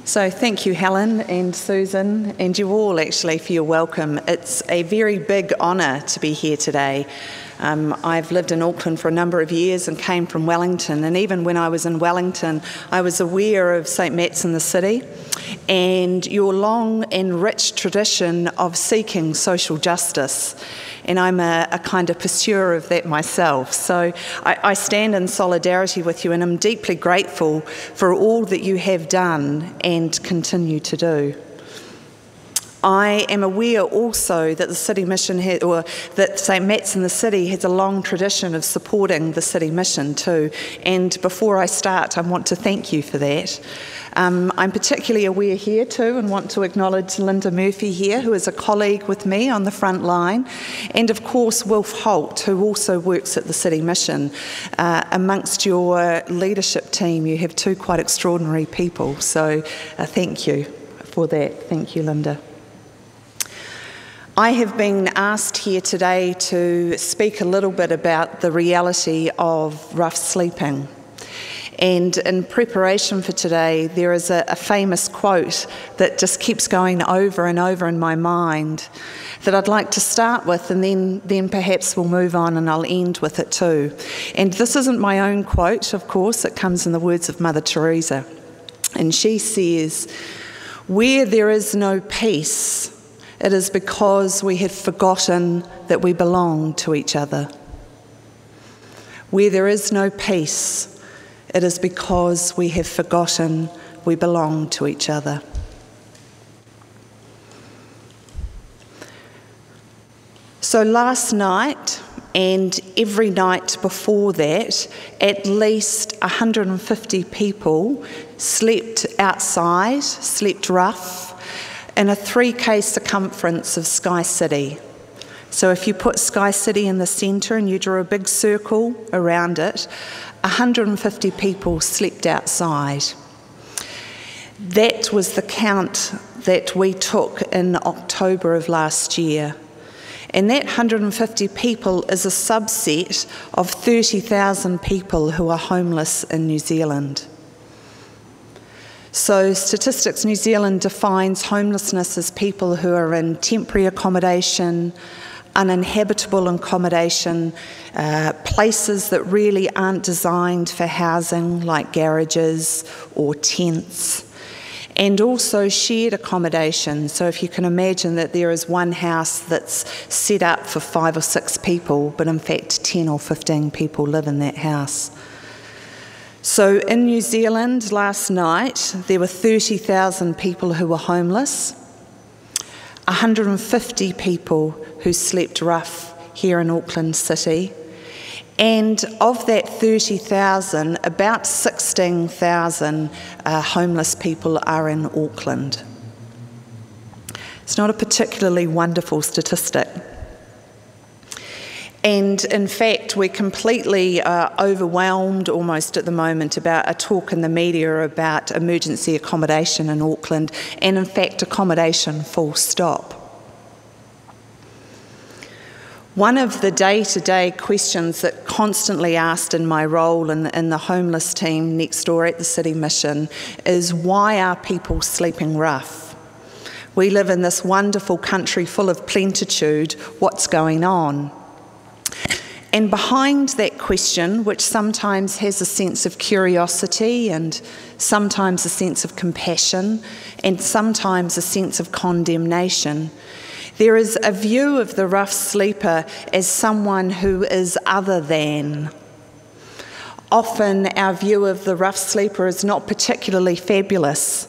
So thank you, Helen and Susan, and you all actually for your welcome. It's a very big honour to be here today. I've lived in Auckland for a number of years and came from Wellington, and even when I was in Wellington, I was aware of St Matt's in the City and your long and rich tradition of seeking social justice. And I'm a kind of pursuer of that myself. So I stand in solidarity with you, and I'm deeply grateful for all that you have done and continue to do. I am aware also that the City Mission, that St Matt's in the City has a long tradition of supporting the City Mission too. And before I start, I want to thank you for that. I'm particularly aware here too, and want to acknowledge Linda Murphy here, who is a colleague with me on the front line, and of course Wilf Holt, who also works at the City Mission. Amongst your leadership team, you have two quite extraordinary people, so thank you for that. Thank you, Linda. I have been asked here today to speak a little bit about the reality of rough sleeping. And in preparation for today, there is a famous quote that just keeps going over and over in my mind that I'd like to start with, and then perhaps we'll move on and I'll end with it too. And this isn't my own quote, of course, it comes in the words of Mother Teresa. And she says, "Where there is no peace, it is because we have forgotten that we belong to each other. Where there is no peace, it is because we have forgotten we belong to each other." So last night and every night before that, at least 150 people slept outside, slept rough, in a 3K circumference of Sky City. So if you put Sky City in the centre and you draw a big circle around it, 150 people slept outside. That was the count that we took in October of last year. And that 150 people is a subset of 30,000 people who are homeless in New Zealand. So Statistics New Zealand defines homelessness as people who are in temporary accommodation, uninhabitable accommodation, places that really aren't designed for housing, like garages or tents, and also shared accommodation. So if you can imagine that there is one house that's set up for 5 or 6 people, but in fact 10 or 15 people live in that house. So in New Zealand last night, there were 30,000 people who were homeless, 150 people who slept rough here in Auckland City, and of that 30,000, about 16,000 homeless people are in Auckland. It's not a particularly wonderful statistic. And in fact, we're completely overwhelmed almost at the moment about a talk in the media about emergency accommodation in Auckland, and in fact accommodation full stop. One of the day-to-day questions that constantly asked in my role in the homeless team next door at the City Mission is, why are people sleeping rough? We live in this wonderful country full of plenitude. What's going on? And behind that question, which sometimes has a sense of curiosity and sometimes a sense of compassion and sometimes a sense of condemnation, there is a view of the rough sleeper as someone who is other than. Often our view of the rough sleeper is not particularly fabulous.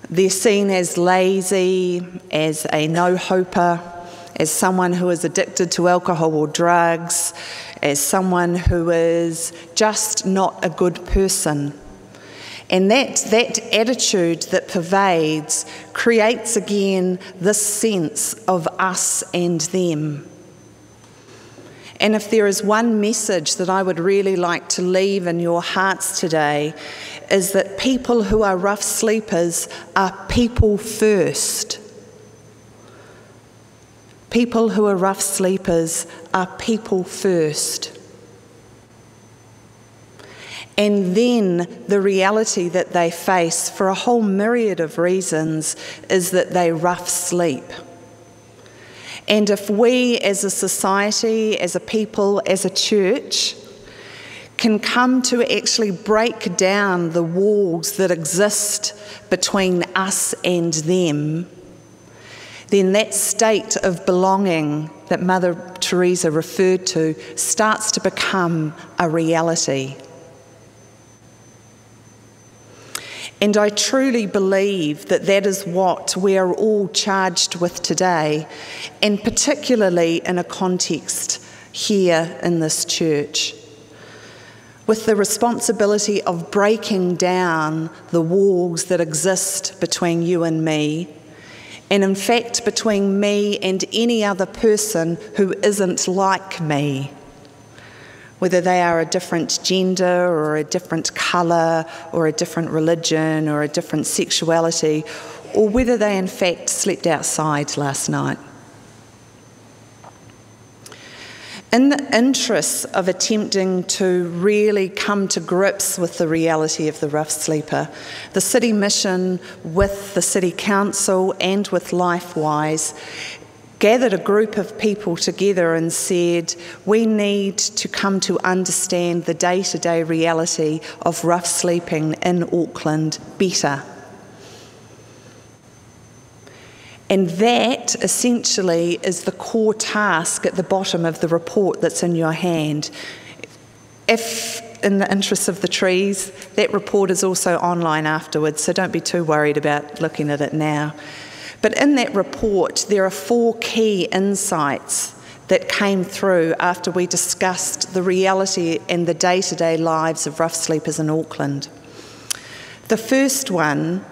They're seen as lazy, as a no-hoper, as someone who is addicted to alcohol or drugs, as someone who is just not a good person. And that attitude that pervades creates again this sense of us and them. And if there is one message that I would really like to leave in your hearts today, is that people who are rough sleepers are people first. People who are rough sleepers are people first. And then the reality that they face, for a whole myriad of reasons, is that they rough sleep. And if we as a society, as a people, as a church, can come to actually break down the walls that exist between us and them, then that state of belonging that Mother Teresa referred to starts to become a reality. And I truly believe that that is what we are all charged with today, and particularly in a context here in this church, with the responsibility of breaking down the walls that exist between you and me, and in fact between me and any other person who isn't like me, whether they are a different gender or a different colour or a different religion or a different sexuality, or whether they in fact slept outside last night. In the interests of attempting to really come to grips with the reality of the rough sleeper, the City Mission, with the City Council and with LifeWise, gathered a group of people together and said, we need to come to understand the day-to-day reality of rough sleeping in Auckland better. And that essentially is the core task at the bottom of the report that's in your hand. If, in the interests of the trees, that report is also online afterwards, so don't be too worried about looking at it now. But in that report, there are 4 key insights that came through after we discussed the reality and the day-to-day lives of rough sleepers in Auckland. The first one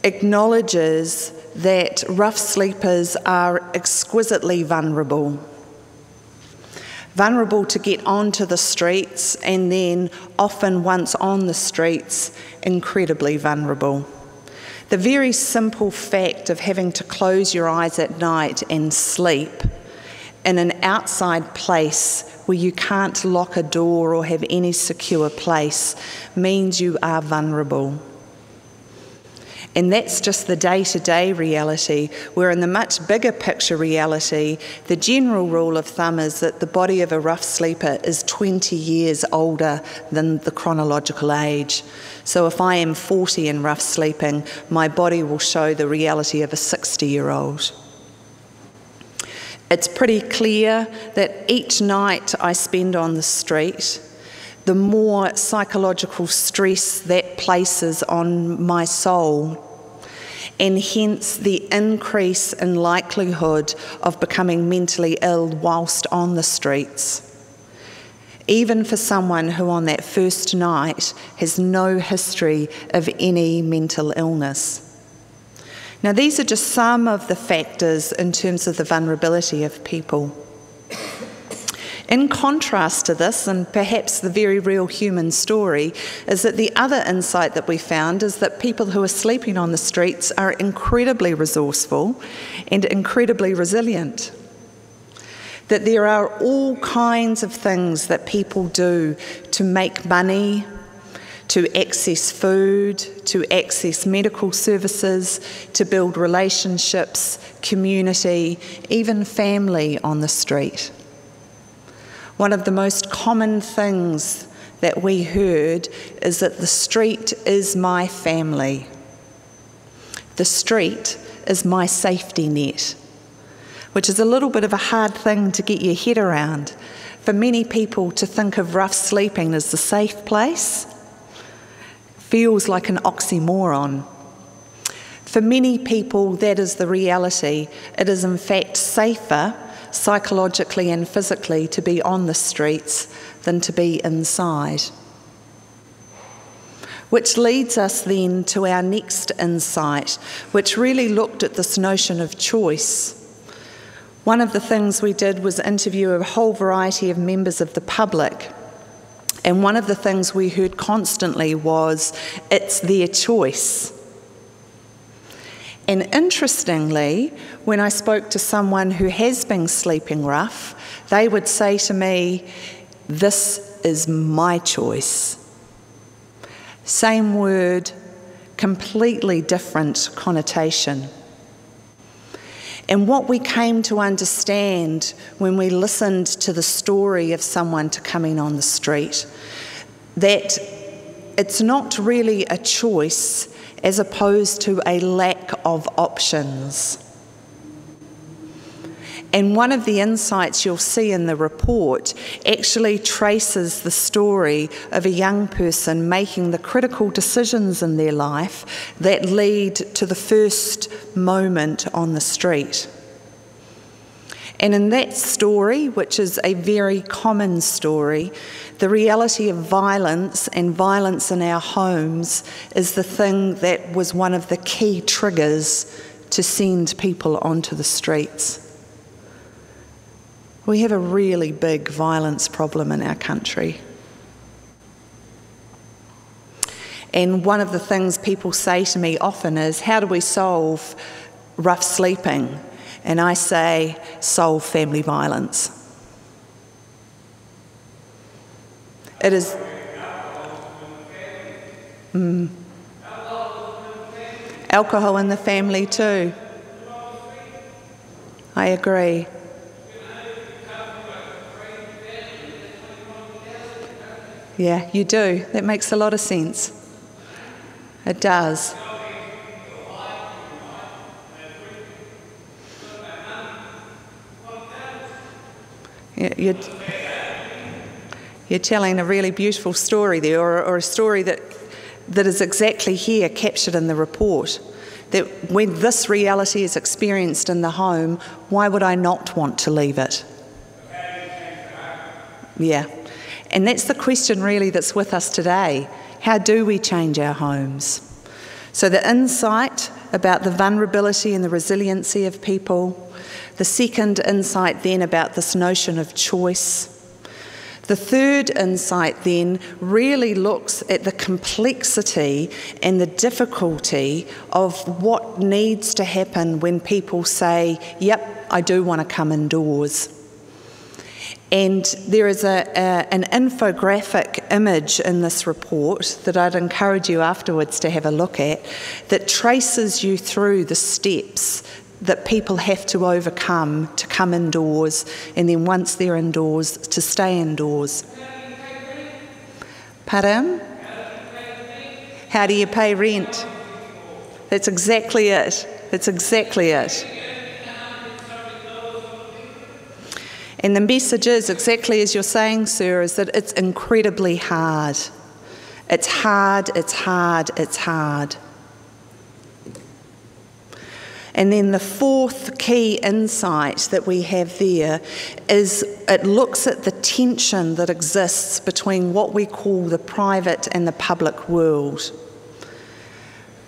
acknowledges that rough sleepers are exquisitely vulnerable. Vulnerable to get onto the streets, and then often once on the streets, incredibly vulnerable. The very simple fact of having to close your eyes at night and sleep in an outside place where you can't lock a door or have any secure place means you are vulnerable. And that's just the day-to-day reality, where in the much bigger picture reality, the general rule of thumb is that the body of a rough sleeper is 20 years older than the chronological age. So if I am 40 and rough sleeping, my body will show the reality of a 60-year-old. It's pretty clear that each night I spend on the street, the more psychological stress that places on my soul, and hence the increase in likelihood of becoming mentally ill whilst on the streets, even for someone who on that first night has no history of any mental illness. Now, these are just some of the factors in terms of the vulnerability of people. In contrast to this, and perhaps the very real human story, is that the other insight that we found is that people who are sleeping on the streets are incredibly resourceful and incredibly resilient. That there are all kinds of things that people do to make money, to access food, to access medical services, to build relationships, community, even family on the street. One of the most common things that we heard is that the street is my family. The street is my safety net, which is a little bit of a hard thing to get your head around. For many people, to think of rough sleeping as the safe place feels like an oxymoron. For many people, that is the reality. It is in fact safer, psychologically and physically, to be on the streets than to be inside. Which leads us then to our next insight, which really looked at this notion of choice. One of the things we did was interview a whole variety of members of the public, and one of the things we heard constantly was, it's their choice. And interestingly, when I spoke to someone who has been sleeping rough, they would say to me, this is my choice. Same word, completely different connotation. And what we came to understand when we listened to the story of someone coming on the street, that it's not really a choice as opposed to a lack of options. And one of the insights you'll see in the report actually traces the story of a young person making the critical decisions in their life that lead to the first moment on the street. And in that story, which is a very common story, the reality of violence and violence in our homes is the thing that was one of the key triggers to send people onto the streets. We have a really big violence problem in our country. And one of the things people say to me often is, how do we solve rough sleeping? And I say, solve family violence. It is... Alcohol in the family too. I agree. Yeah, you do. That makes a lot of sense. It does. You're telling a really beautiful story there, or a story that is exactly here, captured in the report. That when this reality is experienced in the home, why would I not want to leave it? Yeah. And that's the question really that's with us today. How do we change our homes? So the insight about the vulnerability and the resiliency of people. The second insight then about this notion of choice. The third insight then really looks at the complexity and the difficulty of what needs to happen when people say, yep, I do want to come indoors. And there is an infographic image in this report that I'd encourage you afterwards to have a look at, that traces you through the steps that people have to overcome to come indoors, and then once they're indoors, to stay indoors. Pardon? How do you pay rent? That's exactly it. That's exactly it. And the message is, exactly as you're saying, sir, is that it's incredibly hard. It's hard, it's hard, it's hard. And then the fourth key insight that we have there is it looks at the tension that exists between what we call the private and the public world.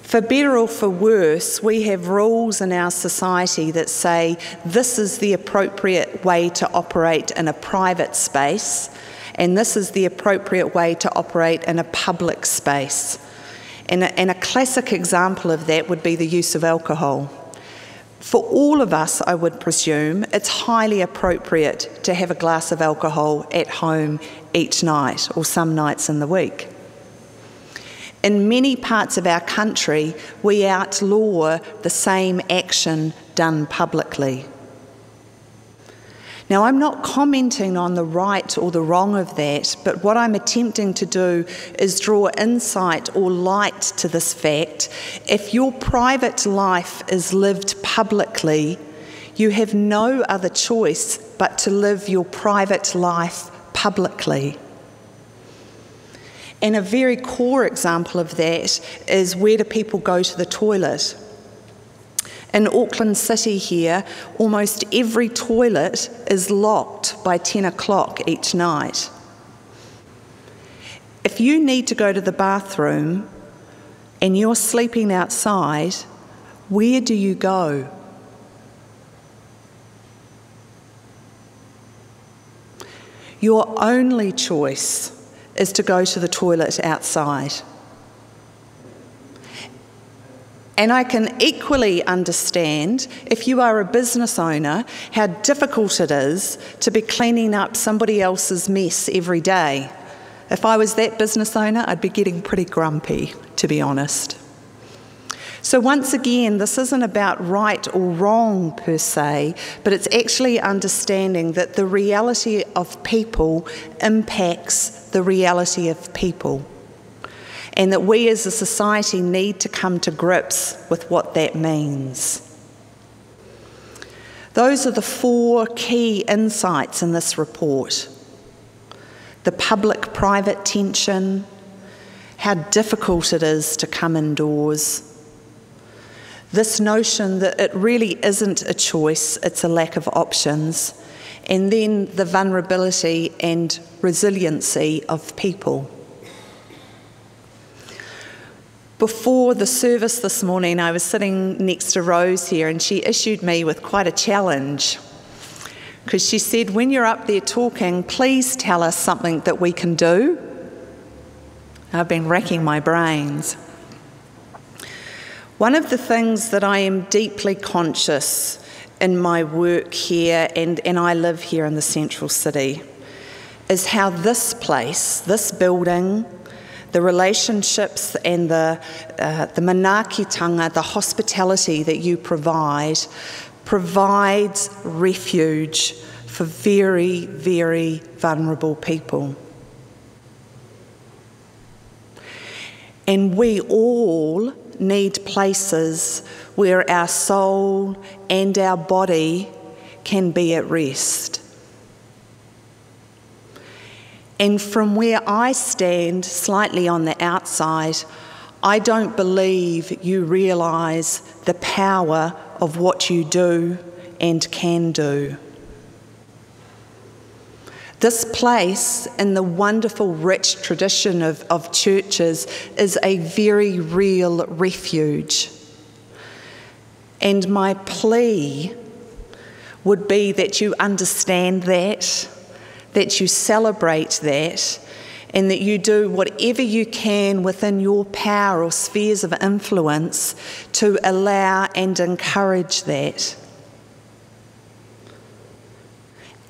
For better or for worse, we have rules in our society that say this is the appropriate way to operate in a private space, and this is the appropriate way to operate in a public space. And a classic example of that would be the use of alcohol. For all of us, I would presume, it's highly appropriate to have a glass of alcohol at home each night, or some nights in the week. In many parts of our country, we outlaw the same action done publicly. Now, I'm not commenting on the right or the wrong of that, but what I'm attempting to do is draw insight or light to this fact. If your private life is lived publicly, you have no other choice but to live your private life publicly. And a very core example of that is, where do people go to the toilet? In Auckland City here, almost every toilet is locked by 10 o'clock each night. If you need to go to the bathroom and you're sleeping outside, where do you go? Your only choice is to go to the toilet outside. And I can equally understand, if you are a business owner, how difficult it is to be cleaning up somebody else's mess every day. If I was that business owner, I'd be getting pretty grumpy, to be honest. So once again, this isn't about right or wrong per se, but it's actually understanding that the reality of people impacts the reality of people, and that we as a society need to come to grips with what that means. Those are the 4 key insights in this report. The public-private tension, how difficult it is to come indoors, this notion that it really isn't a choice, it's a lack of options, and then the vulnerability and resiliency of people. Before the service this morning, I was sitting next to Rose here, and she issued me with quite a challenge, because she said, when you're up there talking, please tell us something that we can do. I've been racking my brains. One of the things that I am deeply conscious in my work here, and I live here in the central city, is how this place, this building, the relationships and the manaakitanga, the hospitality that you provides refuge for very, very vulnerable people. And we all need places where our soul and our body can be at rest. And from where I stand, slightly on the outside, I don't believe you realise the power of what you do and can do. This place, in the wonderful, rich tradition of churches, is a very real refuge. And my plea would be that you understand that you celebrate that, and that you do whatever you can within your power or spheres of influence to allow and encourage that.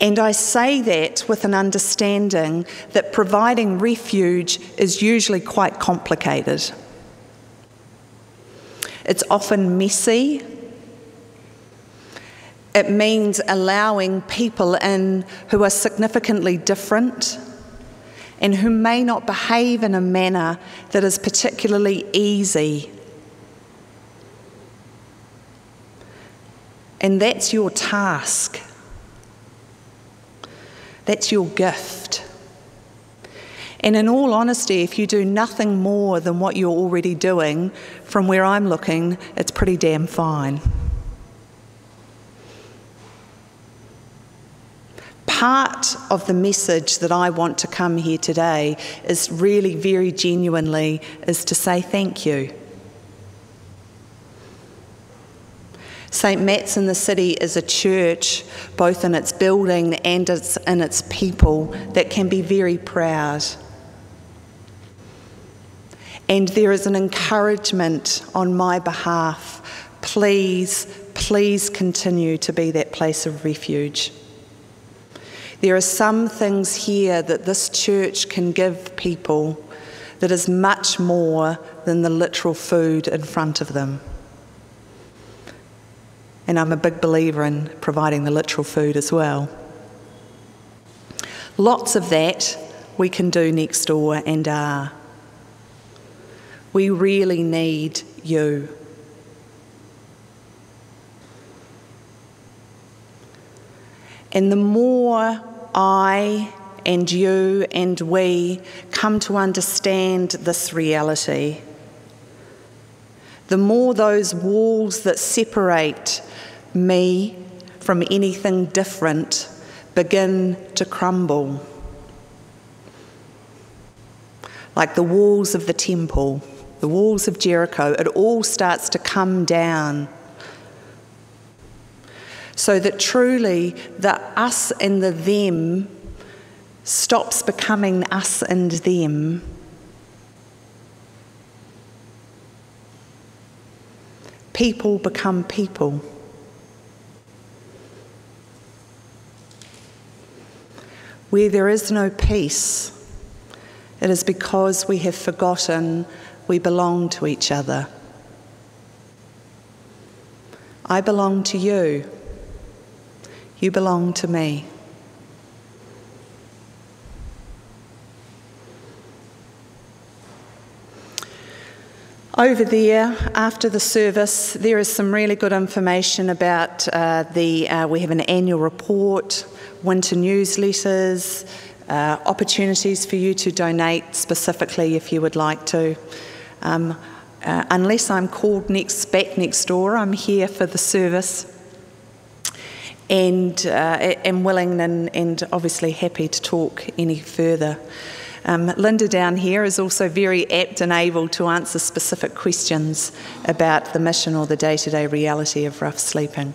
And I say that with an understanding that providing refuge is usually quite complicated. It's often messy. It means allowing people in who are significantly different and who may not behave in a manner that is particularly easy. And that's your task. That's your gift. And in all honesty, if you do nothing more than what you're already doing, from where I'm looking, it's pretty damn fine. Part of the message that I want to come here today is really very genuinely is to say thank you. St. Matt's in the City is a church, both in its building and in its people, that can be very proud. And there is an encouragement on my behalf. Please, please continue to be that place of refuge. There are some things here that this church can give people that is much more than the literal food in front of them. And I'm a big believer in providing the literal food as well. Lots of that we can do next door and are. We really need you. And the more I and you and we come to understand this reality, the more those walls that separate me from anything different begin to crumble. Like the walls of the temple, the walls of Jericho, it all starts to come down. So that truly the us and the them stops becoming us and them. People become people. Where there is no peace, It is because we have forgotten we belong to each other. I belong to you. You belong to me. Over there, after the service, there is some really good information about we have an annual report, winter newsletters, opportunities for you to donate specifically if you would like to. Unless I'm called back next door, I'm here for the service and am willing and obviously happy to talk any further. Linda down here is also very apt and able to answer specific questions about the mission or the day-to-day reality of rough sleeping.